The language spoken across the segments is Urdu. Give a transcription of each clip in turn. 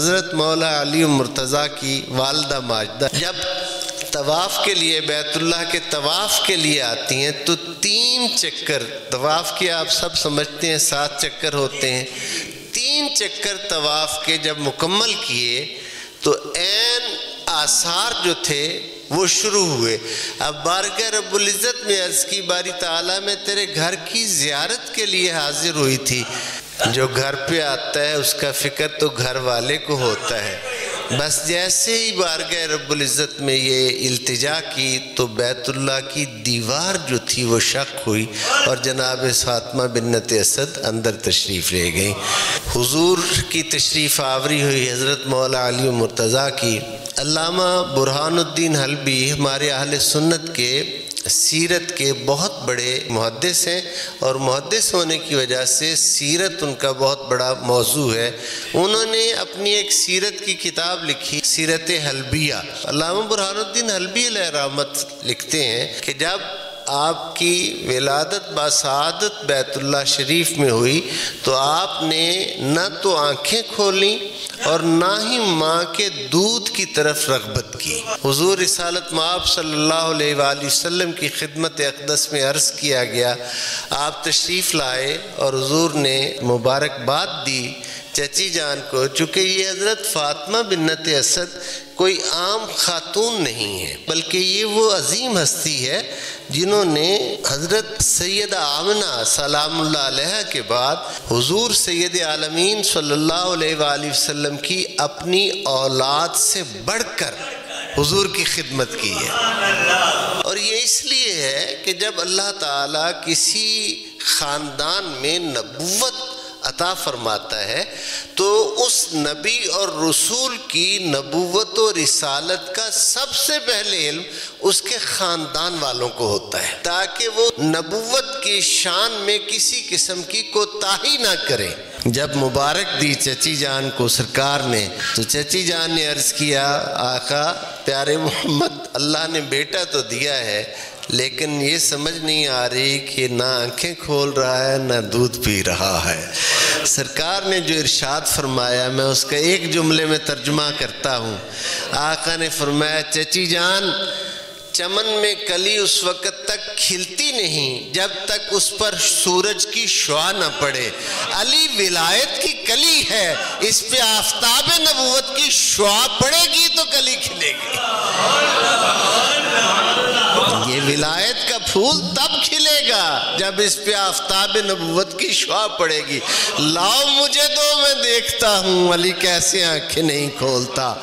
حضرت مولا علی مرتضیٰ کی والدہ ماجدہ جب طواف کے لیے بیت اللہ کے طواف کے لیے آتی ہیں تو 3 چکر طواف کے آپ سب سمجھتے ہیں 7 چکر ہوتے ہیں. 3 چکر طواف کے جب مکمل کیے تو عین آثار جو تھے وہ شروع ہوئے. اب بارگاہ رب العزت میں عرض کی باری تعالیٰ میں تیرے گھر کی زیارت کے لیے حاضر ہوئی تھی. جو گھر پہ آتا ہے اس کا فکر تو گھر والے کو ہوتا ہے. بس جیسے ہی بارگاہ رب العزت میں یہ التجا کی تو بیت اللہ کی دیوار جو تھی وہ شق ہوئی اور جناب فاطمہ بنت اسد اندر تشریف لے گئیں. حضور کی تشریف آوری ہوئی حضرت مولا علی مرتضیٰ کی. علامہ برہان الدین حلبی ہمارے اہل سنت کے سیرت کے بہت بڑے محدث ہیں اور محدث ہونے کی وجہ سے سیرت ان کا بہت بڑا موضوع ہے. انہوں نے اپنی ایک سیرت کی کتاب لکھی سیرت حلبیہ. علامہ برہان الدین حلبی علیہ رحمت لکھتے ہیں کہ جب آپ کی ولادت باسعادت بیت اللہ شریف میں ہوئی تو آپ نے نہ تو آنکھیں کھولیں اور نہ ہی ماں کے دودھ کی طرف رغبت کی. حضور رسالت مآب صلی اللہ علیہ وآلہ وسلم کی خدمت اقدس میں عرض کیا گیا. آپ تشریف لائے اور حضور نے مبارکباد دی چچی جان کو. چونکہ یہ حضرت فاطمہ بنت اسد کوئی عام خاتون نہیں ہے بلکہ یہ وہ عظیم ہستی ہے جنہوں نے حضرت سیدہ آمنہ سلام اللہ علیہ کے بعد حضور سید عالمین صلی اللہ علیہ وآلہ وسلم کی اپنی اولاد سے بڑھ کر حضور کی خدمت کی ہے. اور یہ اس لیے ہے کہ جب اللہ تعالیٰ کسی خاندان میں نبوت عطا فرماتا ہے تو اس نبی اور رسول کی نبوت و رسالت کا سب سے پہلے علم اس کے خاندان والوں کو ہوتا ہے تاکہ وہ نبوت کی شان میں کسی قسم کی کوتاہی نہ کریں. جب مبارک دی چچی جان کو سرکار نے تو چچی جان نے عرض کیا آقا پیارے محمد اللہ نے بیٹا تو دیا ہے لیکن یہ سمجھ نہیں آ رہی کہ نہ آنکھیں کھول رہا ہے نہ دودھ پی رہا ہے. سرکار نے جو ارشاد فرمایا میں اس کا ایک جملے میں ترجمہ کرتا ہوں. آقا نے فرمایا چچی جان چمن میں کلی اس وقت تک کھلتی نہیں جب تک اس پر سورج کی شعاع نہ پڑے. علی ولایت کی کلی ہے اس پہ آفتاب نبوت کی شعاع پڑے گی تو کلی کھلے گی. یہ ولایت کا پھول تب کھلے گا جب اس پہ آفتاب نبوت کی شعاع پڑے گی. لاؤ مجھے دو میں دیکھتا ہوں علی کیسے آنکھیں نہیں کھولتا.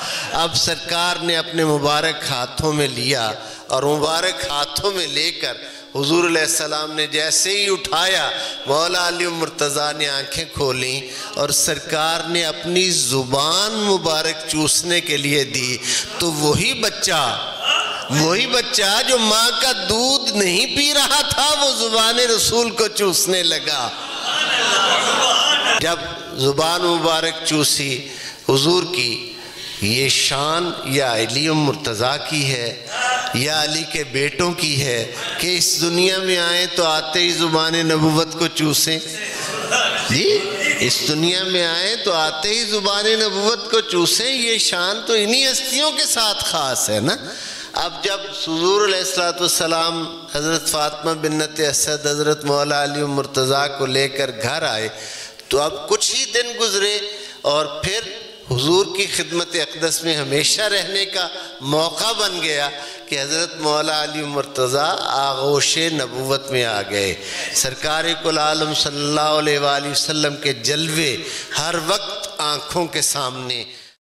اب سرکار نے اپنے مبارک ہاتھوں میں لیا اور مبارک ہاتھوں میں لے کر حضور علیہ السلام نے جیسے ہی اٹھایا مولا علی مرتضیٰ نے آنکھیں کھولیں اور سرکار نے اپنی زبان مبارک چوسنے کے لیے دی تو وہی بچہ جو ماں کا دودھ نہیں پی رہا تھا وہ زبان رسول کو چوسنے لگا. جب زبان مبارک چوسی حضور کی یہ شان یا علی مرتضیٰ کی ہے یا علی کے بیٹوں کی ہے کہ اس دنیا میں آئیں تو آتے ہی زبان نبوت کو چوسیں. جی اس دنیا میں آئیں تو آتے ہی زبان نبوت کو چوسیں. یہ شان تو انہی ہستیوں کے ساتھ خاص ہے نا. اب جب حضور علیہ السلام حضرت فاطمہ بنت اسد حضرت مولا علی مرتضیٰ کو لے کر گھر آئے تو اب کچھ ہی دن گزرے اور پھر حضور کی خدمت اقدس میں ہمیشہ رہنے کا موقع بن گیا کہ حضرت مولا علی مرتضیٰ آغوش نبوت میں آ گئے. سرکار کل عالم صلی اللہ علیہ وآلہ وسلم کے جلوے ہر وقت آنکھوں کے سامنے